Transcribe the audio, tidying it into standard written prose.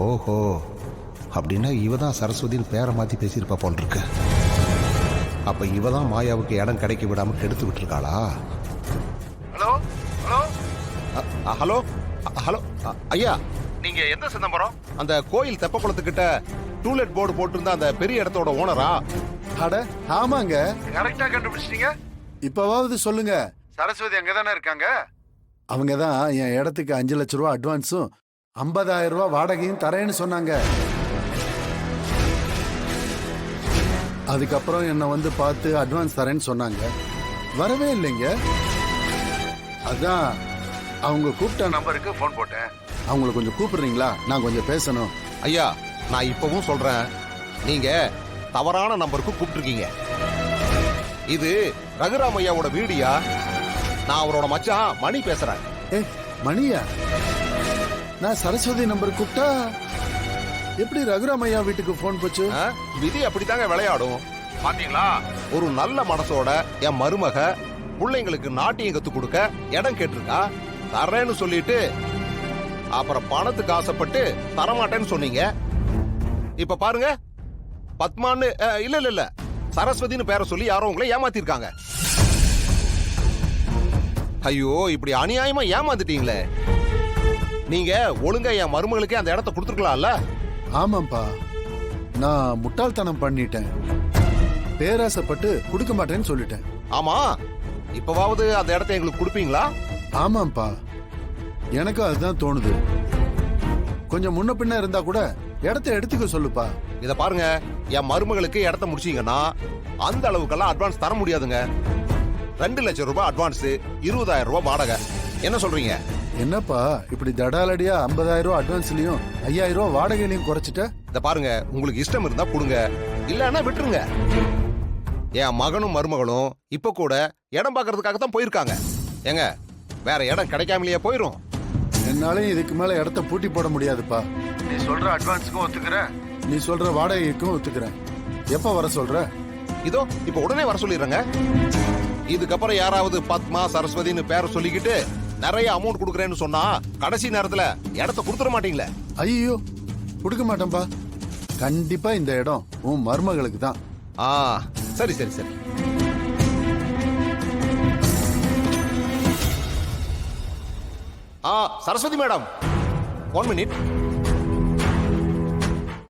ஓஹோ, அப்படின்னா இவ தான் சரஸ்வதின்னு பேரை மாற்றி பேசியிருப்பா போல் இருக்கு. அப்போ இவ தான் மாயாவுக்கு இடம் கிடைக்க விடாமல் கெடுத்து விட்டுருக்காளா? ஹலோ ஹலோ ஹலோ ஹலோ ஐயா, நீங்க எந்த சிதம்பரம்? அந்த கோயில் தெப்பக்குளத்துக்கிட்ட டூலெட் போர்டு போட்டிருந்த அந்த பெரிய இடத்தோட ஓனரா? அட ஆமாங்க. கரெக்டா கண்டுபிடிச்சிட்டீங்க. இப்பவாவது சொல்லுங்க. சரஸ்வதி அங்கதானே இருக்காங்க? அவங்க தான் என் இடத்துக்கு 5 லட்ச ரூபா அட்வான்ஸும் 50,000 ரூபா வாடகையும் தரேன்னு சொன்னாங்க. அதுக்கப்புறம் என்னை வந்து பார்த்து அட்வான்ஸ் தரேன்னு சொன்னாங்க. வரவே இல்லைங்க. அதான் அவங்க கூப்பிட்ட நம்பருக்கு ஃபோன் போட்டேன். அவங்கள கொஞ்சம் கூப்பிடுறீங்களா? நான் கொஞ்சம் பேசணும். ஐயா, நான் இப்பவும் சொல்றேன், நீங்க தவறான நம்பருக்கு கூப்பிட்டுருக்கீங்க. இது ரகுராம் ஐயாவோட வீடியா. நான் அவரோட மச்சான் மணி பேசுறேன். மணியா? நான் சரஸ்வதி நம்பர் கூப்பிட்டா எப்படி ரகுராம் ஐயா வீட்டுக்கு போன் போச்சு? விதி அப்படித்தாங்க விளையாடும். பாத்தீங்களா, ஒரு நல்ல மனசோட என் மருமக பிள்ளைங்களுக்கு நாட்டியம் கத்து கொடுக்க இடம் கேட்டிருக்கா. தர்றேன்னு சொல்லிட்டு அப்புறம் பணத்துக்கு ஆசைப்பட்டு தரமாட்டேன்னு சொன்னீங்க. இப்ப பாருங்க, பத்மான்னு இல்ல சரஸ்வதினு பேரை சொல்லி யாரோ உங்களை ஏமாத்திருக்காங்க. ஐயோ, இப்படி அநியாயமா ஏமாந்துட்டீங்களே. நீங்க ஒழுங்கா என் மருமகளுக்கே அந்த இடத்த கொடுத்துருக்கலாம்ல? ஆமாப்பா, நான் முட்டாள்தனம் பண்ணிட்டேன். பேராசைப்பட்டு கொடுக்க மாட்டேன்னு சொல்லிட்டேன். ஆமா, இப்பவாவது அந்த இடத்த எங்களுக்கு கொடுப்பீங்களா? ஆமாப்பா, எனக்கும் அதுதான் தோணுது. கொஞ்சம் முன்ன பின்ன இருந்தா கூட இடத்த எடுத்துக்க சொல்லுப்பா. இத பாருங்க, என் மருமகளுக்கு இடத்த முடிச்சீங்கன்னா அந்த அளவுக்கெல்லாம் அட்வான்ஸ் தர முடியாதுங்க. 2 லட்சம் ரூபாய் அட்வான்ஸ், 20,000 ரூபாய் வாடகை. என்ன சொல்றீங்க? என்னப்பா இப்படி தடாலடியா 50,000 ரூபாய் அட்வான்ஸ்லயும் 5,000 ரூபாய் வாடகையிலையும் குறைச்சிட்ட? இத பாருங்க, உங்களுக்கு இஷ்டம் இருந்தா கொடுங்க, இல்லன்னா விட்டுருங்க. என் மகனும் மருமகளும் இப்ப கூட இடம் பாக்குறதுக்காக தான் போயிருக்காங்க. ஏங்க, வேற இடம் கிடைக்காமலேயே போயிரும். என்னாலையும் இதுக்கு மேல இடத்த பூட்டி போட முடியாதுப்பா. நீ சொல்ற அட்வான்ஸுக்கும் ஒத்துக்கிறேன், நீ சொல்ற வாடகைக்கும் ஒத்துக்கிறேன். எப்ப வர சொல்ற? இதோ இப்ப உடனே வர சொல்லிடுறேங்க. இதுக்கப்புறம் யாராவது பத்மா சரஸ்வதினு பேரை சொல்லிக்கிட்டு நிறைய அமௌண்ட் கொடுக்குறேன்னு சொன்னா கடைசி நேரத்துல இடத்த கொடுத்துட மாட்டீங்களே? ஐயோ, கொடுக்க மாட்டேன்பா. கண்டிப்பா இந்த இடம் உன் மருமகளுக்கு தான். சரி சரி சரி. Saraswati madam, 1 minute.